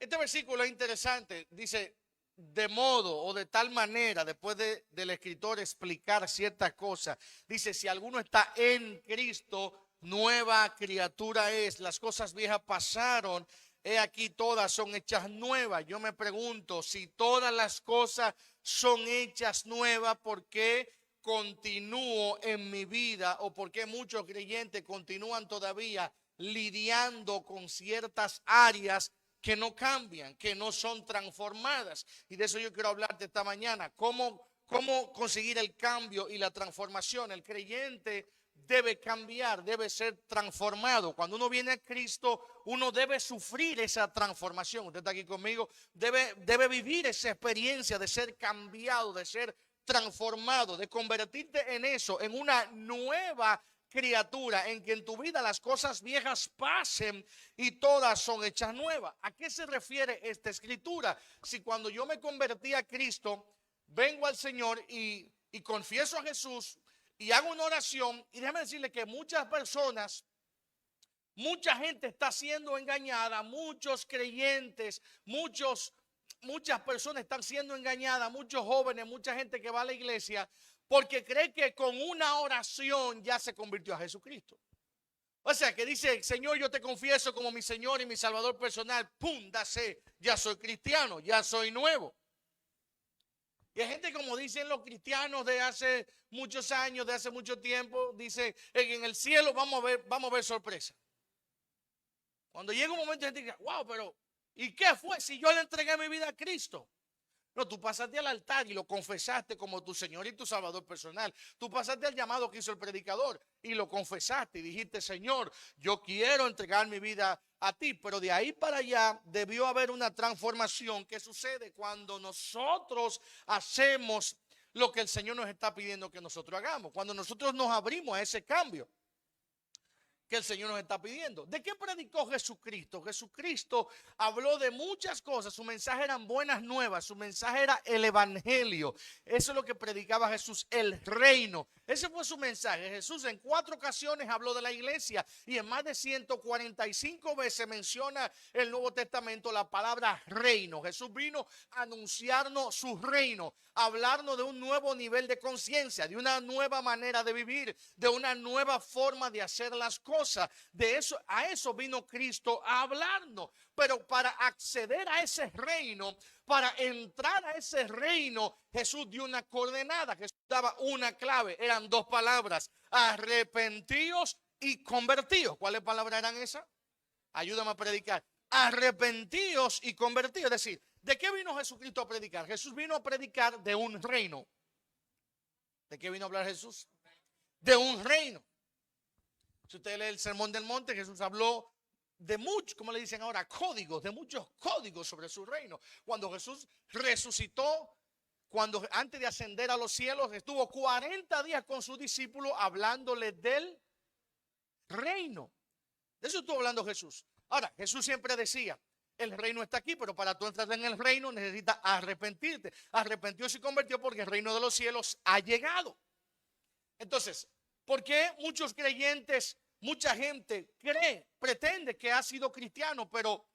Este versículo es interesante. Dice, de modo o de tal manera, después del escritor explicar ciertas cosas, dice, si alguno está en Cristo, nueva criatura es. Las cosas viejas pasaron, he aquí todas son hechas nuevas. Yo me pregunto, si todas las cosas son hechas nuevas, ¿por qué continúo en mi vida o por qué muchos creyentes continúan todavía lidiando con ciertas áreas que no cambian, que no son transformadas? Y de eso yo quiero hablarte esta mañana. ¿Cómo conseguir el cambio y la transformación? El creyente debe cambiar, debe ser transformado. Cuando uno viene a Cristo, uno debe sufrir esa transformación. Usted está aquí conmigo. Debe vivir esa experiencia de ser cambiado, de ser transformado, de convertirte en eso, en una nueva criatura, en que en tu vida las cosas viejas pasen y todas son hechas nuevas. ¿A qué se refiere esta escritura? Si cuando yo me convertí a Cristo, vengo al Señor y confieso a Jesús y hago una oración, y déjame decirle que muchas personas, mucha gente está siendo engañada, muchos creyentes, muchas personas están siendo engañadas, muchos jóvenes, mucha gente que va a la iglesia, porque cree que con una oración ya se convirtió a Jesucristo. O sea, que dice, Señor, yo te confieso como mi Señor y mi Salvador personal, pum, dase, ya soy cristiano, ya soy nuevo. Y hay gente, como dicen los cristianos de hace muchos años, de hace mucho tiempo, dice, en el cielo vamos a ver sorpresa. Cuando llega un momento, gente dice, wow, pero ¿y qué fue si yo le entregué mi vida a Cristo? No, tú pasaste al altar y lo confesaste como tu Señor y tu Salvador personal. Tú pasaste al llamado que hizo el predicador y lo confesaste y dijiste, Señor, yo quiero entregar mi vida a ti. Pero de ahí para allá debió haber una transformación que sucede cuando nosotros hacemos lo que el Señor nos está pidiendo que nosotros hagamos. Cuando nosotros nos abrimos a ese cambio que el Señor nos está pidiendo. ¿De qué predicó Jesucristo? Jesucristo habló de muchas cosas. Su mensaje eran buenas nuevas. Su mensaje era el evangelio. Eso es lo que predicaba Jesús, el reino. Ese fue su mensaje. Jesús en 4 ocasiones habló de la iglesia y en más de 145 veces menciona el Nuevo Testamento la palabra reino. Jesús vino a anunciarnos su reino, a hablarnos de un nuevo nivel de conciencia, de una nueva manera de vivir, de una nueva forma de hacer las cosas. A eso vino Cristo a hablarnos. Pero para acceder a ese reino, para entrar a ese reino, Jesús dio una coordenada, Jesús daba una clave, eran 2 palabras: arrepentíos y convertíos. ¿Cuáles palabras eran esas? Ayúdame a predicar. Arrepentíos y convertíos. Es decir, ¿de qué vino Jesucristo a predicar? Jesús vino a predicar de un reino. ¿De qué vino a hablar Jesús? De un reino. Si usted lee el Sermón del Monte, Jesús habló de muchos, como le dicen ahora, códigos, de muchos códigos sobre su reino. Cuando Jesús resucitó, antes de ascender a los cielos, estuvo 40 días con sus discípulos hablándole del reino. De eso estuvo hablando Jesús. Ahora, Jesús siempre decía, el reino está aquí, pero para tú entrar en el reino necesitas arrepentirte. Arrepentió y convirtió porque el reino de los cielos ha llegado. Entonces, ¿por qué muchos creyentes, mucha gente pretende que ha sido cristiano, pero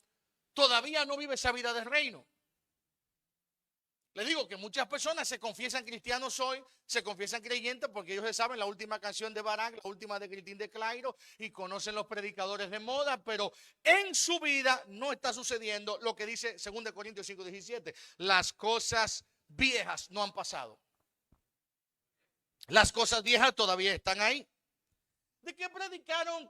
todavía no vive esa vida de reino? Le digo que muchas personas se confiesan cristianos hoy, se confiesan creyentes porque ellos saben la última canción de Barak, la última de Cristín de Clairo, y conocen los predicadores de moda, pero en su vida no está sucediendo lo que dice 2 Corintios 5:17. Las cosas viejas no han pasado. Las cosas viejas todavía están ahí. ¿De qué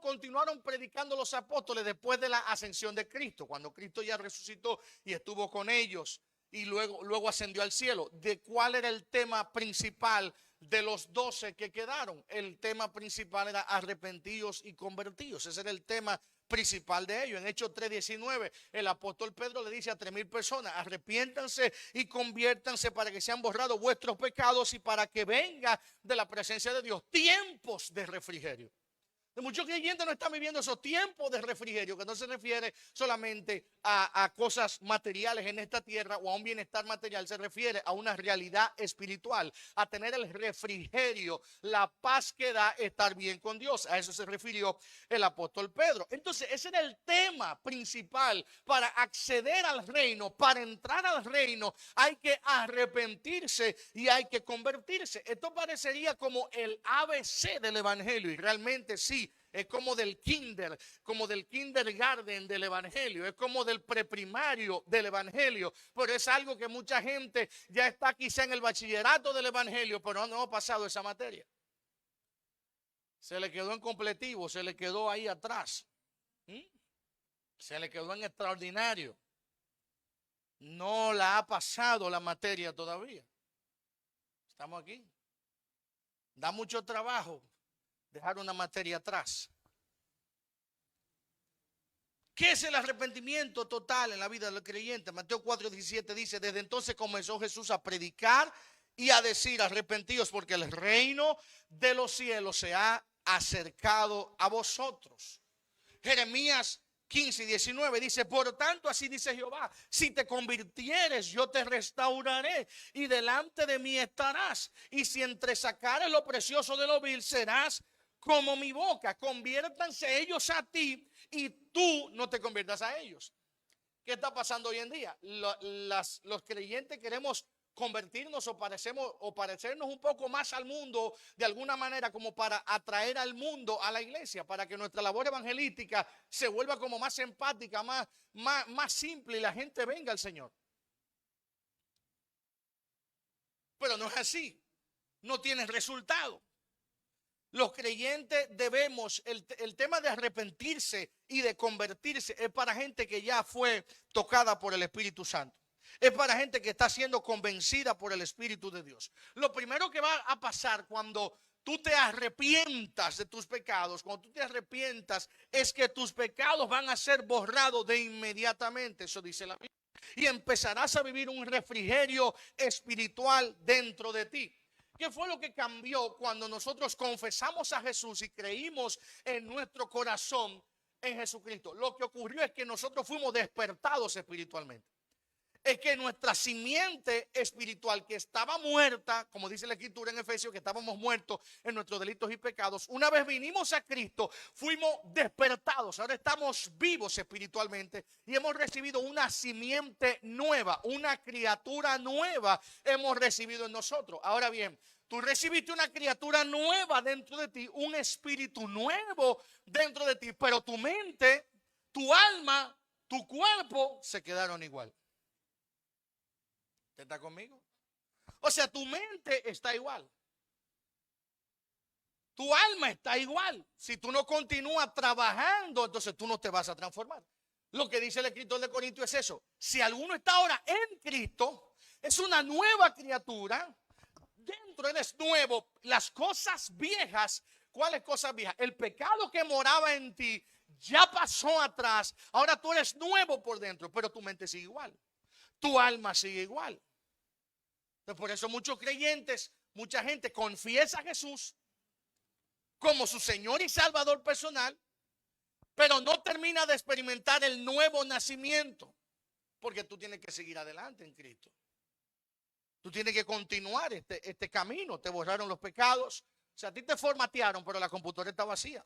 continuaron predicando los apóstoles después de la ascensión de Cristo? Cuando Cristo ya resucitó y estuvo con ellos y luego ascendió al cielo. ¿De cuál era el tema principal de los 12 que quedaron? El tema principal era arrepentidos y convertidos. Ese era el tema principal de ellos. En Hechos 3:19, el apóstol Pedro le dice a 3,000 personas: arrepiéntanse y conviértanse para que sean borrados vuestros pecados y para que venga de la presencia de Dios tiempos de refrigerio. Muchos creyentes no están viviendo esos tiempos de refrigerio, que no se refiere solamente a cosas materiales en esta tierra o a un bienestar material, se refiere a una realidad espiritual, a tener el refrigerio, la paz que da estar bien con Dios. A eso se refirió el apóstol Pedro. Entonces, ese era el tema principal. Para acceder al reino, para entrar al reino, hay que arrepentirse y hay que convertirse. Esto parecería como el ABC del evangelio, y realmente sí. Es como del kindergarten del evangelio, es como del preprimario del evangelio, pero es algo que mucha gente ya está quizá en el bachillerato del evangelio, pero no ha pasado esa materia. Se le quedó en completivo, se le quedó ahí atrás. Se le quedó en extraordinario. No la ha pasado la materia todavía. Estamos aquí. Da mucho trabajo dejar una materia atrás. ¿Qué es el arrepentimiento total en la vida del creyente? Mateo 4:17 dice: desde entonces comenzó Jesús a predicar y a decir: arrepentíos porque el reino de los cielos se ha acercado a vosotros. Jeremías 15:19 dice: por tanto así dice Jehová, si te convirtieres yo te restauraré y delante de mí estarás, y si entresacares lo precioso de lo vil serás como mi boca. Conviértanse ellos a ti y tú no te conviertas a ellos. ¿Qué está pasando hoy en día? Los creyentes queremos convertirnos o parecernos un poco más al mundo de alguna manera, como para atraer al mundo a la iglesia, para que nuestra labor evangelística se vuelva como más empática, más simple y la gente venga al Señor. Pero no es así, no tiene resultado. Los creyentes debemos, el tema de arrepentirse y de convertirse es para gente que ya fue tocada por el Espíritu Santo. Es para gente que está siendo convencida por el Espíritu de Dios. Lo primero que va a pasar cuando tú te arrepientas de tus pecados, cuando tú te arrepientas, es que tus pecados van a ser borrados de inmediatamente. Eso dice la Biblia. Y empezarás a vivir un refrigerio espiritual dentro de ti. ¿Qué fue lo que cambió cuando nosotros confesamos a Jesús y creímos en nuestro corazón en Jesucristo? Lo que ocurrió es que nosotros fuimos despertados espiritualmente. Es que nuestra simiente espiritual, que estaba muerta, como dice la Escritura en Efesios, que estábamos muertos en nuestros delitos y pecados, una vez vinimos a Cristo, fuimos despertados. Ahora estamos vivos espiritualmente y hemos recibido una simiente nueva, una criatura nueva hemos recibido en nosotros. Ahora bien, tú recibiste una criatura nueva dentro de ti, un espíritu nuevo dentro de ti, pero tu mente, tu alma, tu cuerpo se quedaron igual. ¿Usted está conmigo? O sea, tu mente está igual. Tu alma está igual. Si tú no continúas trabajando, entonces tú no te vas a transformar. Lo que dice el escritor de Corintios es eso. Si alguno está ahora en Cristo, es una nueva criatura. Dentro él es nuevo. Las cosas viejas, ¿cuáles cosas viejas? El pecado que moraba en ti ya pasó atrás. Ahora tú eres nuevo por dentro, pero tu mente sigue igual. Tu alma sigue igual. Entonces, por eso muchos creyentes, mucha gente confiesa a Jesús como su Señor y Salvador personal, pero no termina de experimentar el nuevo nacimiento, porque tú tienes que seguir adelante en Cristo. Tú tienes que continuar este camino. Te borraron los pecados. O sea, a ti te formatearon, pero la computadora está vacía.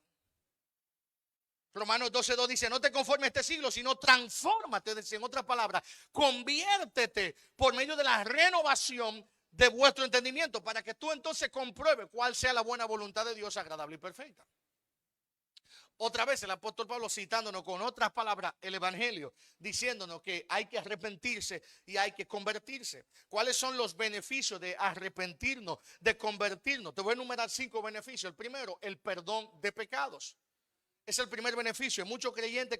Romanos 12:2 dice: no te conformes a este siglo, sino transfórmate. En otras palabras, conviértete por medio de la renovación de vuestro entendimiento, para que tú entonces compruebes cuál sea la buena voluntad de Dios, agradable y perfecta. Otra vez el apóstol Pablo citándonos con otras palabras el evangelio, diciéndonos que hay que arrepentirse y hay que convertirse. ¿Cuáles son los beneficios de arrepentirnos, de convertirnos? Te voy a enumerar 5 beneficios. El primero, el perdón de pecados. Es el primer beneficio. Hay muchos creyentes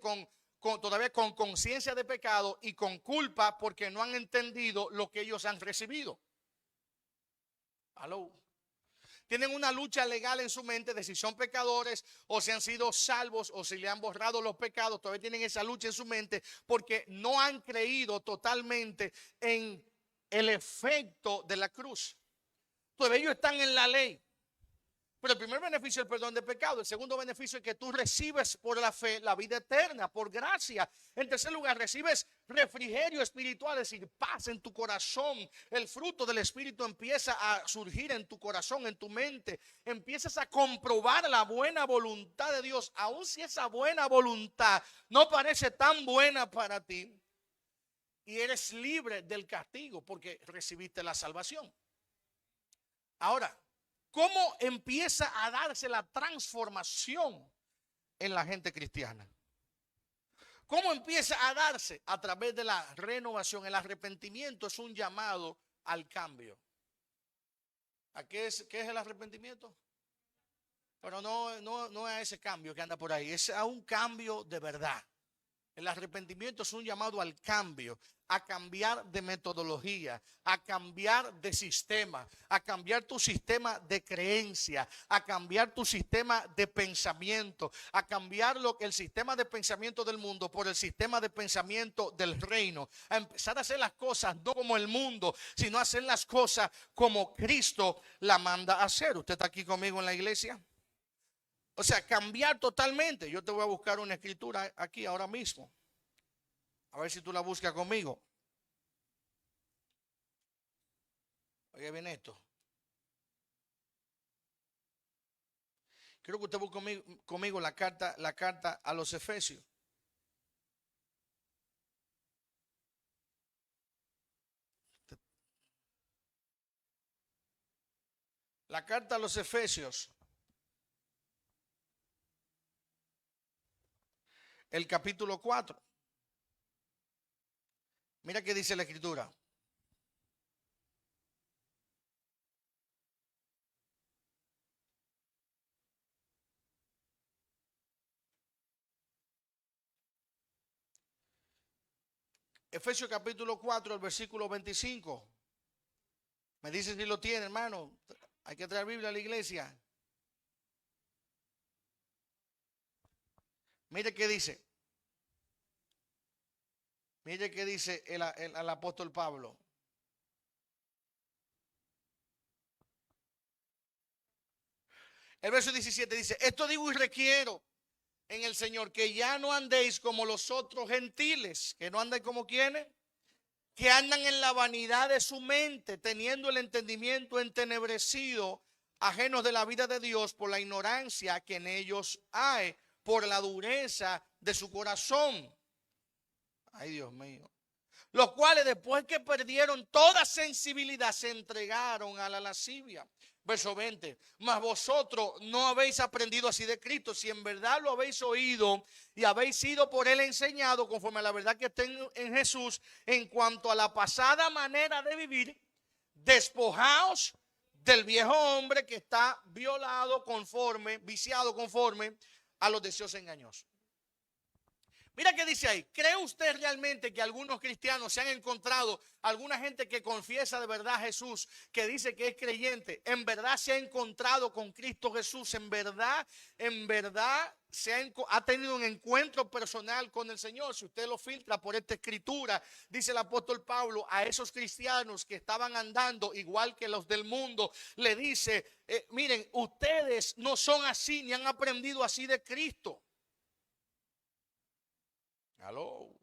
todavía con conciencia de pecado y con culpa porque no han entendido lo que ellos han recibido. Aló. Tienen una lucha legal en su mente de si son pecadores o si han sido salvos o si le han borrado los pecados. Todavía tienen esa lucha en su mente porque no han creído totalmente en el efecto de la cruz. Todavía ellos están en la ley. Pero el primer beneficio es el perdón de pecado. El segundo beneficio es que tú recibes por la fe la vida eterna, por gracia. En tercer lugar, recibes refrigerio espiritual, es decir, paz en tu corazón. El fruto del Espíritu empieza a surgir en tu corazón, en tu mente. Empiezas a comprobar la buena voluntad de Dios, aun si esa buena voluntad no parece tan buena para ti. Y eres libre del castigo porque recibiste la salvación. Ahora, ¿cómo empieza a darse la transformación en la gente cristiana? ¿Cómo empieza a darse? A través de la renovación. El arrepentimiento es un llamado al cambio. ¿A qué es el arrepentimiento? Pero no es a ese cambio que anda por ahí, es a un cambio de verdad. El arrepentimiento es un llamado al cambio, a cambiar de metodología, a cambiar de sistema, a cambiar tu sistema de creencia, a cambiar tu sistema de pensamiento, a cambiar el sistema de pensamiento del mundo por el sistema de pensamiento del reino, a empezar a hacer las cosas no como el mundo, sino a hacer las cosas como Cristo la manda a hacer. ¿Usted está aquí conmigo en la iglesia? O sea, cambiar totalmente. Yo te voy a buscar una escritura aquí ahora mismo. A ver si tú la buscas conmigo. Oye, bien esto. Quiero que usted busque conmigo la carta a los Efesios. La carta a los Efesios. El capítulo 4. Mira qué dice la escritura. Efesios capítulo 4, el versículo 25. Me dice si lo tiene, hermano. Hay que traer Biblia a la iglesia. Mire qué dice. Mire qué dice el apóstol Pablo. El verso 17 dice: esto digo y requiero en el Señor, que ya no andéis como los otros gentiles, que no anden como quienes, que andan en la vanidad de su mente, teniendo el entendimiento entenebrecido, ajenos de la vida de Dios por la ignorancia que en ellos hay, por la dureza de su corazón. Ay, Dios mío. Los cuales, después que perdieron toda sensibilidad, se entregaron a la lascivia. Verso 20. Mas vosotros no habéis aprendido así de Cristo, si en verdad lo habéis oído y habéis sido por él enseñado conforme a la verdad que está en Jesús, en cuanto a la pasada manera de vivir, despojaos del viejo hombre que está viciado conforme a los deseos engañosos. Mira qué dice ahí. ¿Cree usted realmente que algunos cristianos se han encontrado, alguna gente que confiesa de verdad a Jesús, que dice que es creyente, en verdad se ha encontrado con Cristo Jesús, en verdad ha tenido un encuentro personal con el Señor? Si usted lo filtra por esta escritura, dice el apóstol Pablo a esos cristianos que estaban andando igual que los del mundo, le dice, miren, ustedes no son así ni han aprendido así de Cristo. Aló.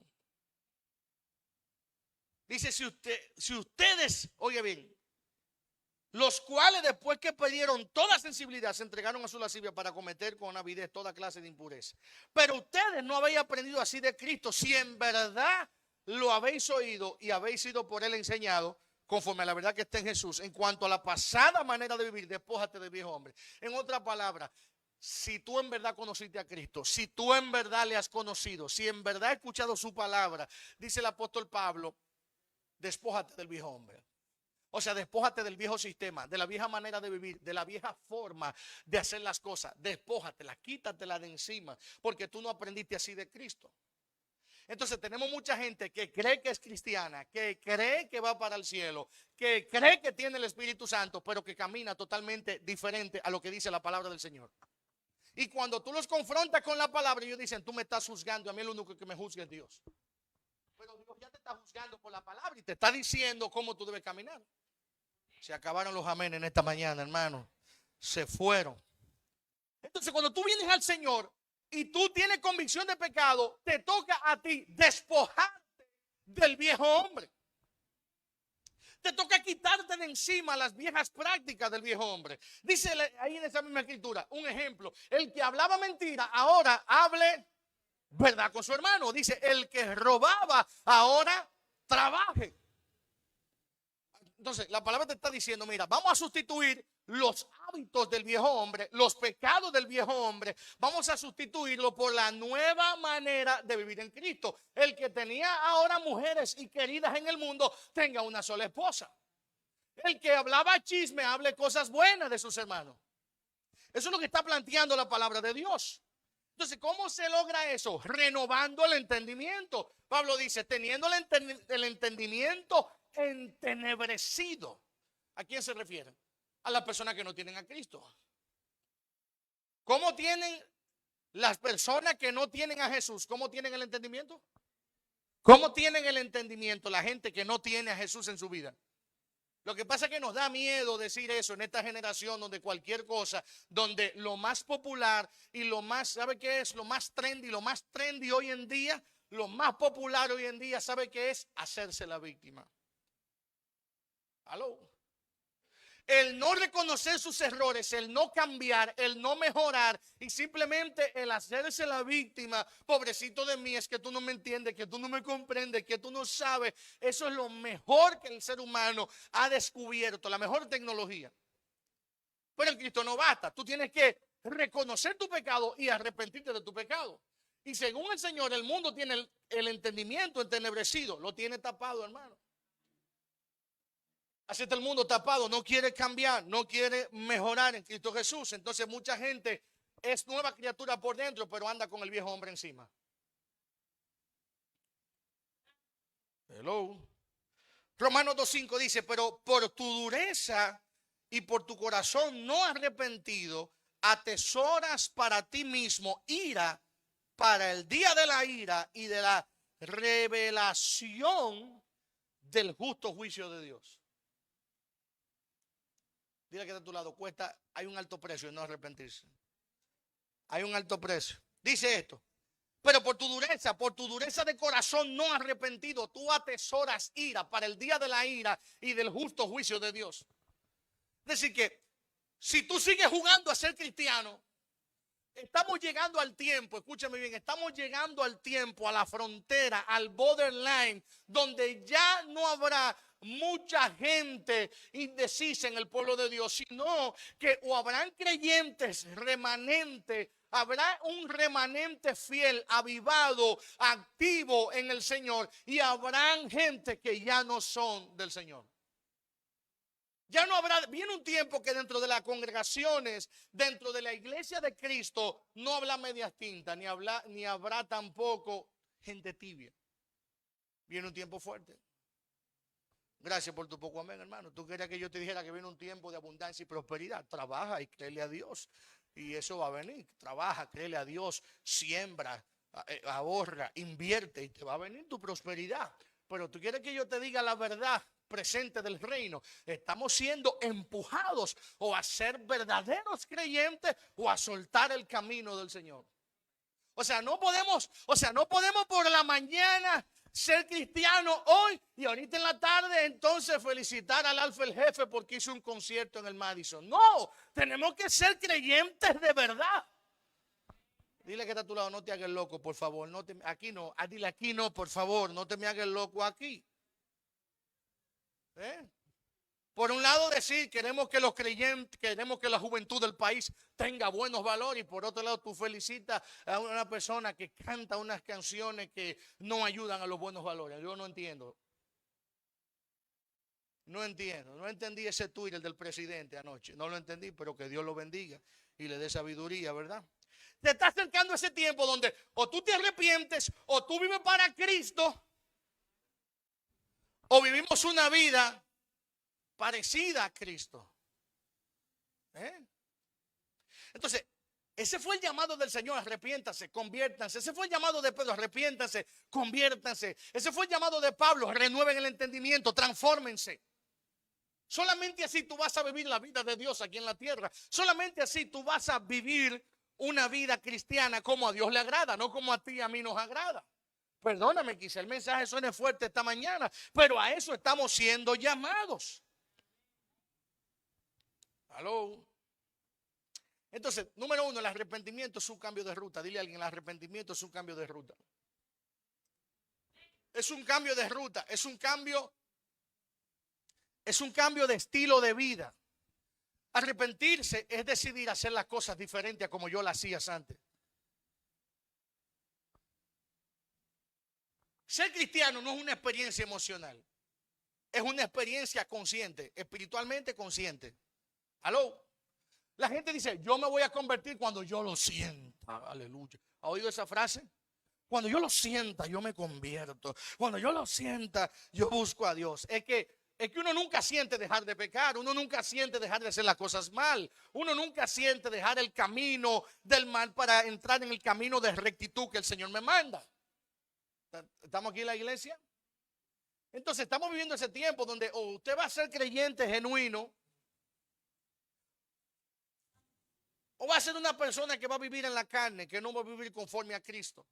Dice, si ustedes, oye bien, los cuales después que perdieron toda sensibilidad se entregaron a su lascivia para cometer con avidez toda clase de impureza. Pero ustedes no habéis aprendido así de Cristo, si en verdad lo habéis oído y habéis sido por él enseñado, conforme a la verdad que está en Jesús. En cuanto a la pasada manera de vivir, despójate del viejo hombre. En otra palabra, si tú en verdad conociste a Cristo, si tú en verdad le has conocido, si en verdad has escuchado su palabra, dice el apóstol Pablo, despójate del viejo hombre. O sea, despójate del viejo sistema, de la vieja manera de vivir, de la vieja forma de hacer las cosas. Despójatela, quítatela de encima, porque tú no aprendiste así de Cristo. Entonces tenemos mucha gente que cree que es cristiana, que cree que va para el cielo, que cree que tiene el Espíritu Santo, pero que camina totalmente diferente a lo que dice la palabra del Señor. Y cuando tú los confrontas con la palabra, ellos dicen, tú me estás juzgando, a mí lo único que me juzga es Dios. Pero Dios ya te está juzgando por la palabra y te está diciendo cómo tú debes caminar. Se acabaron los amén en esta mañana, hermano. Se fueron. Entonces, cuando tú vienes al Señor y tú tienes convicción de pecado, te toca a ti despojarte del viejo hombre. Te toca quitarte de encima las viejas prácticas del viejo hombre. Dice ahí en esa misma escritura, un ejemplo, el que hablaba mentira, ahora hable verdad con su hermano. Dice, el que robaba, ahora trabaje. Entonces, la palabra te está diciendo, mira, vamos a sustituir los hábitos del viejo hombre, los pecados del viejo hombre, vamos a sustituirlo por la nueva manera de vivir en Cristo. El que tenía ahora mujeres y queridas en el mundo, tenga una sola esposa. El que hablaba chisme, hable cosas buenas de sus hermanos. Eso es lo que está planteando la palabra de Dios. Entonces, ¿cómo se logra eso? Renovando el entendimiento. Pablo dice, teniendo el entendimiento entenebrecido. ¿A quién se refiere? A las personas que no tienen a Cristo. ¿Cómo tienen las personas que no tienen a Jesús? ¿Cómo tienen el entendimiento? ¿Cómo tienen el entendimiento la gente que no tiene a Jesús en su vida? Lo que pasa es que nos da miedo decir eso en esta generación donde cualquier cosa, donde lo más popular y lo más, ¿sabe qué es? Lo más trendy hoy en día, lo más popular hoy en día, ¿sabe qué es? Hacerse la víctima. ¿Aló? El no reconocer sus errores, el no cambiar, el no mejorar y simplemente el hacerse la víctima. Pobrecito de mí, es que tú no me entiendes, que tú no me comprendes, que tú no sabes. Eso es lo mejor que el ser humano ha descubierto, la mejor tecnología. Pero en Cristo no basta. Tú tienes que reconocer tu pecado y arrepentirte de tu pecado. Y según el Señor, el mundo tiene el entendimiento entenebrecido, lo tiene tapado, hermano. Así está el mundo tapado, no quiere cambiar, no quiere mejorar en Cristo Jesús. Entonces mucha gente es nueva criatura por dentro, pero anda con el viejo hombre encima. Hello. Romanos 2:5 dice, pero por tu dureza y por tu corazón no arrepentido, atesoras para ti mismo ira para el día de la ira y de la revelación del justo juicio de Dios. Dile que está a tu lado, cuesta, hay un alto precio en no arrepentirse. Hay un alto precio. Dice esto, pero por tu dureza de corazón no arrepentido, tú atesoras ira para el día de la ira y del justo juicio de Dios. Es decir que, si tú sigues jugando a ser cristiano, estamos llegando al tiempo, escúchame bien, estamos llegando al tiempo, a la frontera, al borderline, donde ya no habrá mucha gente indecisa en el pueblo de Dios, sino que o habrán creyentes remanentes, habrá un remanente fiel, avivado, activo en el Señor, y habrán gente que ya no son del Señor. Ya no habrá, viene un tiempo que dentro de las congregaciones, dentro de la iglesia de Cristo, no habrá medias tintas, ni habrá tampoco gente tibia. Viene un tiempo fuerte. Gracias por tu poco amén, hermano. Tú querías que yo te dijera que viene un tiempo de abundancia y prosperidad. Trabaja y créele a Dios. Y eso va a venir. Trabaja, créele a Dios, siembra, ahorra, invierte y te va a venir tu prosperidad. Pero tú quieres que yo te diga la verdad presente del reino. Estamos siendo empujados o a ser verdaderos creyentes o a soltar el camino del Señor. O sea, no podemos por la mañana ser cristiano hoy y ahorita en la tarde entonces felicitar al Alfa el Jefe porque hizo un concierto en el Madison. No, tenemos que ser creyentes de verdad. Dile que está a tu lado, no te hagas loco, por favor. Aquí no, dile aquí no, por favor, no te me hagas loco aquí. Por un lado decir, queremos que los creyentes, queremos que la juventud del país tenga buenos valores, y por otro lado tú felicitas a una persona que canta unas canciones que no ayudan a los buenos valores. Yo no entiendo. No entendí ese Twitter del presidente anoche. No lo entendí, pero que Dios lo bendiga y le dé sabiduría, ¿verdad? Te está acercando ese tiempo donde o tú te arrepientes o tú vives para Cristo o vivimos una vida parecida a Cristo. Entonces, ese fue el llamado del Señor, arrepiéntanse, conviértanse. Ese fue el llamado de Pedro, arrepiéntanse, conviértanse. Ese fue el llamado de Pablo, renueven el entendimiento, transfórmense. Solamente así tú vas a vivir la vida de Dios aquí en la tierra. Solamente así tú vas a vivir una vida cristiana como a Dios le agrada, no como a ti y a mí nos agrada. Perdóname, quizá el mensaje suene fuerte esta mañana, pero a eso estamos siendo llamados. Aló. Entonces, número uno, el arrepentimiento es un cambio de ruta. Dile a alguien, el arrepentimiento es un cambio de ruta. Es un cambio de ruta, es un cambio de estilo de vida. Arrepentirse es decidir hacer las cosas diferentes a como yo las hacía antes. Ser cristiano no es una experiencia emocional, es una experiencia consciente, espiritualmente consciente. ¿Aló? La gente dice, yo me voy a convertir cuando yo lo sienta. Aleluya. ¿Ha oído esa frase? Cuando yo lo sienta, yo me convierto. Cuando yo lo sienta, yo busco a Dios. Es que uno nunca siente dejar de pecar. Uno nunca siente dejar de hacer las cosas mal. Uno nunca siente dejar el camino del mal para entrar en el camino de rectitud que el Señor me manda. ¿Estamos aquí en la iglesia? Entonces estamos viviendo ese tiempo donde usted va a ser creyente genuino, o va a ser una persona que va a vivir en la carne, que no va a vivir conforme a Cristo.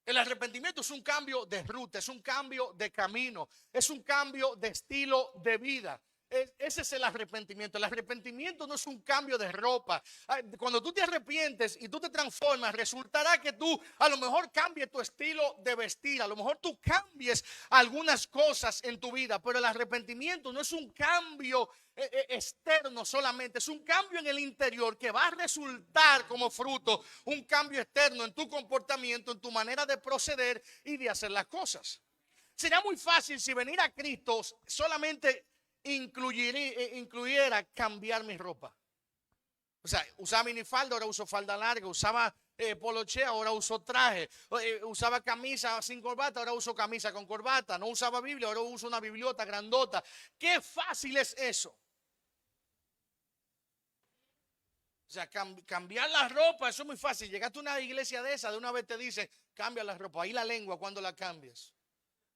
El arrepentimiento es un cambio de ruta, es un cambio de camino, es un cambio de estilo de vida. Ese es el arrepentimiento. El arrepentimiento no es un cambio de ropa. Cuando tú te arrepientes y tú te transformas, resultará que tú a lo mejor cambies tu estilo de vestir, a lo mejor tú cambies algunas cosas en tu vida, pero el arrepentimiento no es un cambio externo solamente, es un cambio en el interior que va a resultar como fruto un cambio externo en tu comportamiento, en tu manera de proceder y de hacer las cosas. Sería muy fácil si venir a Cristo solamente incluyera cambiar mi ropa. O sea, usaba minifalda, ahora uso falda larga, usaba poloche, ahora uso traje, usaba camisa sin corbata, ahora uso camisa con corbata, no usaba Biblia, ahora uso una bibliota grandota. Qué fácil es eso. O sea, cambiar la ropa, eso es muy fácil. Llegaste a una iglesia de esa, de una vez te dice, cambia la ropa. Ahí la lengua cuando la cambias.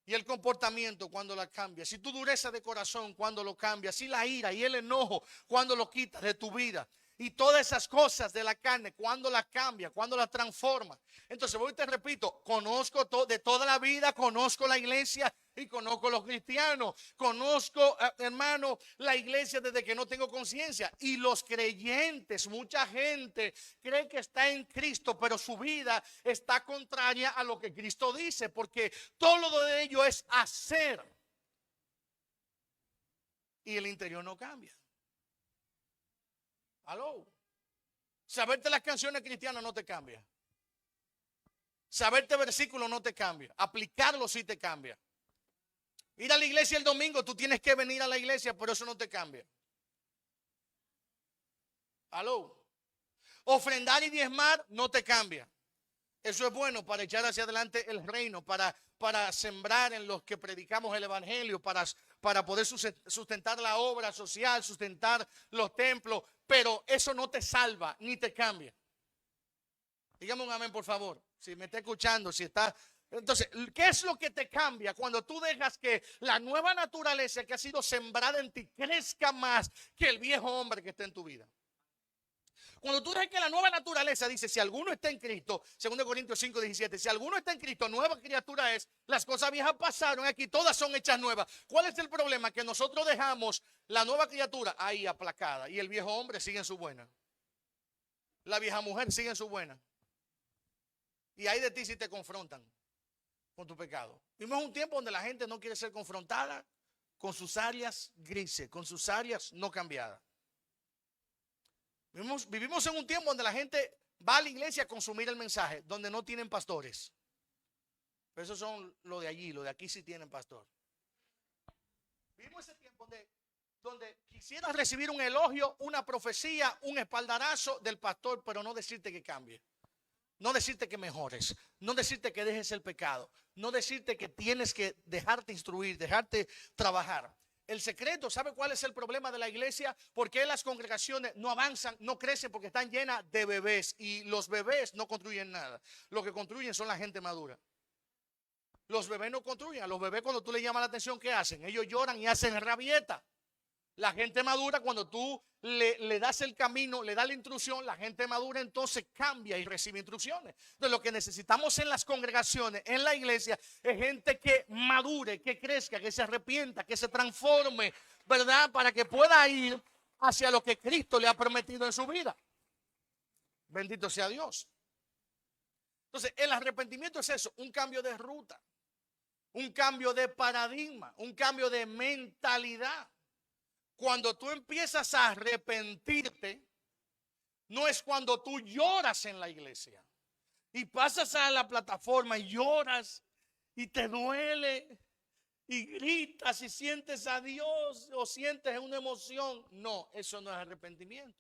Y el comportamiento cuando la cambias. Y tu dureza de corazón cuando lo cambias. Y la ira y el enojo cuando lo quitas de tu vida. Y todas esas cosas de la carne cuando las cambias, cuando las transformas. Entonces voy y te repito, conozco de toda la vida, conozco la iglesia y conozco los cristianos. Conozco, hermano, la iglesia desde que no tengo conciencia. Y los creyentes, mucha gente cree que está en Cristo, pero su vida está contraria a lo que Cristo dice, porque todo lo de ello es hacer. Y el interior no cambia. Aló. Saberte las canciones cristianas no te cambia. Saberte versículos no te cambia. Aplicarlo sí te cambia. Ir a la iglesia el domingo, tú tienes que venir a la iglesia, pero eso no te cambia. Aló. Ofrendar y diezmar no te cambia. Eso es bueno para echar hacia adelante el reino, para sembrar en los que predicamos el evangelio, para poder sustentar la obra social, sustentar los templos, pero eso no te salva ni te cambia. Dígame un amén, por favor. Si me está escuchando, si está. Entonces, ¿qué es lo que te cambia cuando tú dejas que la nueva naturaleza que ha sido sembrada en ti crezca más que el viejo hombre que está en tu vida? Cuando tú dejas que la nueva naturaleza dice, si alguno está en Cristo, 2 Corintios 5:17, si alguno está en Cristo, nueva criatura es, las cosas viejas pasaron, aquí todas son hechas nuevas. ¿Cuál es el problema? Que nosotros dejamos la nueva criatura ahí aplacada y el viejo hombre sigue en su buena. La vieja mujer sigue en su buena. Y hay de ti si te confrontan con tu pecado. Vivimos un tiempo donde la gente no quiere ser confrontada con sus áreas grises, con sus áreas no cambiadas. Vivimos en un tiempo donde la gente va a la iglesia a consumir el mensaje, donde no tienen pastores. Pero esos son los de allí, los de aquí sí tienen pastor. Vivimos ese tiempo donde quisieras recibir un elogio, una profecía, un espaldarazo del pastor, pero no decirte que cambie. No decirte que mejores, no decirte que dejes el pecado, no decirte que tienes que dejarte instruir, dejarte trabajar. El secreto, ¿sabe cuál es el problema de la iglesia? Porque las congregaciones no avanzan, no crecen porque están llenas de bebés y los bebés no construyen nada. Lo que construyen son la gente madura. Los bebés no construyen. A los bebés cuando tú le llamas la atención, ¿qué hacen? Ellos lloran y hacen rabieta. La gente madura, cuando tú le das el camino, le das la instrucción, la gente madura entonces cambia y recibe instrucciones. Entonces lo que necesitamos en las congregaciones, en la iglesia, es gente que madure, que crezca, que se arrepienta, que se transforme, ¿verdad? Para que pueda ir hacia lo que Cristo le ha prometido en su vida. Bendito sea Dios. Entonces el arrepentimiento es eso, un cambio de ruta, un cambio de paradigma, un cambio de mentalidad. Cuando tú empiezas a arrepentirte, no es cuando tú lloras en la iglesia y pasas a la plataforma y lloras y te duele y gritas y sientes a Dios o sientes una emoción. No, eso no es arrepentimiento.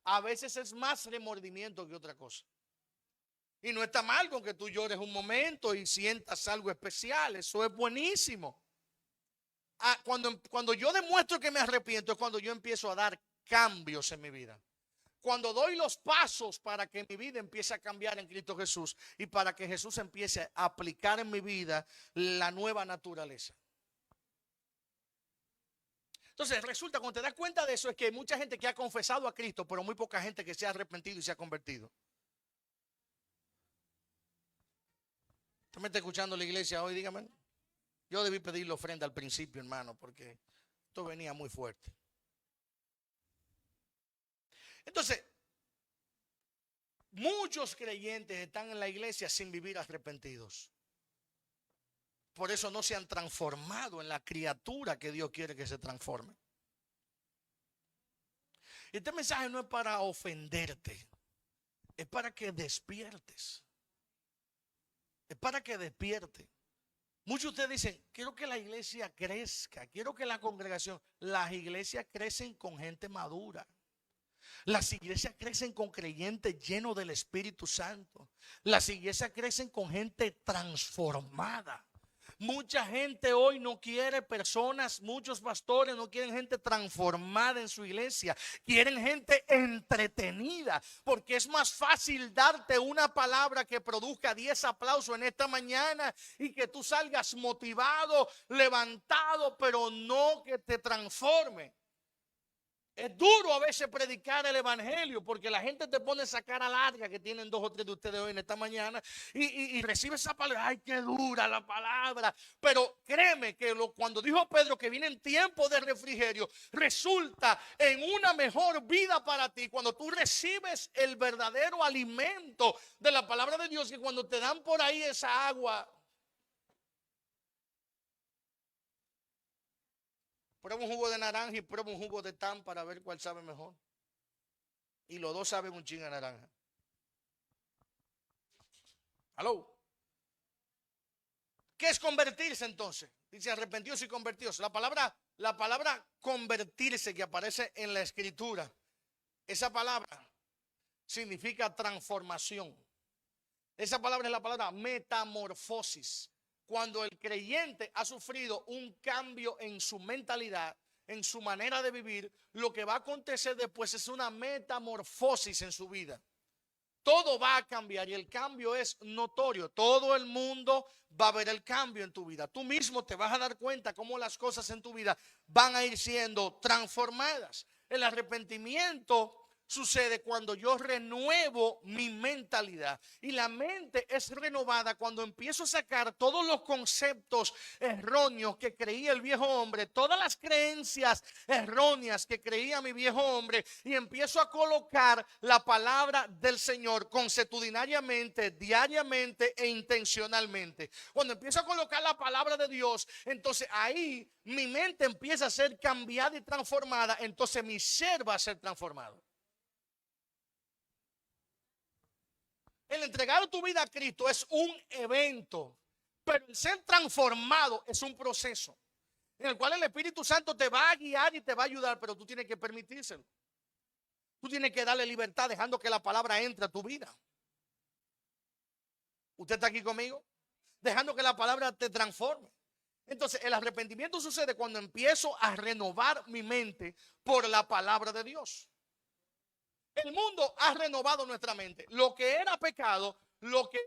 A veces es más remordimiento que otra cosa. Y no está mal con que tú llores un momento y sientas algo especial. Eso es buenísimo. Cuando yo demuestro que me arrepiento es cuando yo empiezo a dar cambios en mi vida. Cuando doy los pasos para que mi vida empiece a cambiar en Cristo Jesús y para que Jesús empiece a aplicar en mi vida la nueva naturaleza. Entonces resulta, cuando te das cuenta de eso, es que hay mucha gente que ha confesado a Cristo, pero muy poca gente que se ha arrepentido y se ha convertido. ¿Usted me está escuchando la iglesia hoy? Dígame. Yo debí pedirle ofrenda al principio, hermano, porque esto venía muy fuerte. Entonces, muchos creyentes están en la iglesia sin vivir arrepentidos. Por eso no se han transformado en la criatura que Dios quiere que se transforme. Este mensaje no es para ofenderte, es para que despiertes. Es para que despierte. Muchos de ustedes dicen, quiero que la iglesia crezca, quiero que la congregación. Las iglesias crecen con gente madura. Las iglesias crecen con creyentes llenos del Espíritu Santo. Las iglesias crecen con gente transformada. Mucha gente hoy no quiere personas, muchos pastores no quieren gente transformada en su iglesia. Quieren gente entretenida, porque es más fácil darte una palabra que produzca 10 aplausos en esta mañana y que tú salgas motivado, levantado, pero no que te transforme. Es duro a veces predicar el evangelio porque la gente te pone esa cara larga que tienen 2 o 3 de ustedes hoy en esta mañana y recibe esa palabra. Ay, qué dura la palabra. Pero créeme que cuando dijo Pedro que vienen tiempos de refrigerio, resulta en una mejor vida para ti cuando tú recibes el verdadero alimento de la palabra de Dios, que cuando te dan por ahí esa agua. Prueba un jugo de naranja y prueba un jugo de tan para ver cuál sabe mejor. Y los dos saben un chin a naranja. ¿Aló? ¿Qué es convertirse entonces? Dice arrepentidos y convertidos. La palabra convertirse que aparece en la escritura, esa palabra significa transformación. Esa palabra es la palabra metamorfosis. Cuando el creyente ha sufrido un cambio en su mentalidad, en su manera de vivir, lo que va a acontecer después es una metamorfosis en su vida. Todo va a cambiar y el cambio es notorio. Todo el mundo va a ver el cambio en tu vida. Tú mismo te vas a dar cuenta cómo las cosas en tu vida van a ir siendo transformadas. El arrepentimiento sucede cuando yo renuevo mi mentalidad, y la mente es renovada cuando empiezo a sacar todos los conceptos erróneos que creía el viejo hombre, todas las creencias erróneas que creía mi viejo hombre, y empiezo a colocar la palabra del Señor consuetudinariamente, diariamente e intencionalmente. Cuando empiezo a colocar la palabra de Dios, entonces ahí mi mente empieza a ser cambiada y transformada, entonces mi ser va a ser transformado. El entregar tu vida a Cristo es un evento, pero el ser transformado es un proceso en el cual el Espíritu Santo te va a guiar y te va a ayudar, pero tú tienes que permitírselo. Tú tienes que darle libertad dejando que la palabra entre a tu vida. ¿Usted está aquí conmigo? Dejando que la palabra te transforme. Entonces el arrepentimiento sucede cuando empiezo a renovar mi mente por la palabra de Dios. El mundo ha renovado nuestra mente. Lo que era pecado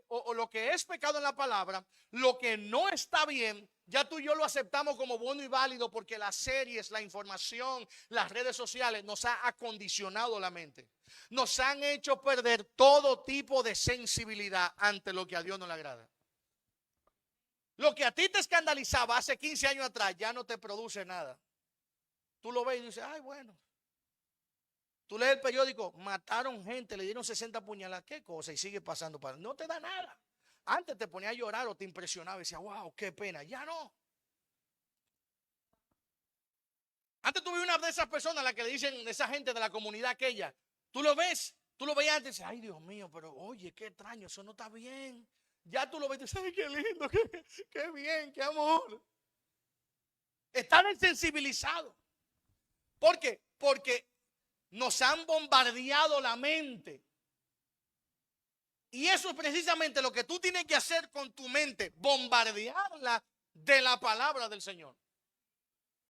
o lo que es pecado en la palabra, lo que no está bien, ya tú y yo lo aceptamos como bueno y válido porque las series, la información, las redes sociales nos ha acondicionado la mente. Nos han hecho perder todo tipo de sensibilidad ante lo que a Dios no le agrada. Lo que a ti te escandalizaba hace 15 años atrás ya no te produce nada. Tú lo ves y dices, ay, bueno. Tú lees el periódico, mataron gente, le dieron 60 puñaladas, qué cosa, y sigue pasando. No te da nada. Antes te ponía a llorar o te impresionaba y decía, wow, qué pena. Ya no. Antes tuve una de esas personas a las que le dicen, esa gente de la comunidad aquella, tú lo ves, tú lo veías antes y dices, ay, Dios mío, pero oye, qué extraño, eso no está bien. Ya tú lo ves y dices, ay, qué lindo, qué bien, qué amor. Están insensibilizados. ¿Por qué? Porque nos han bombardeado la mente. Y eso es precisamente lo que tú tienes que hacer con tu mente, bombardearla de la palabra del Señor.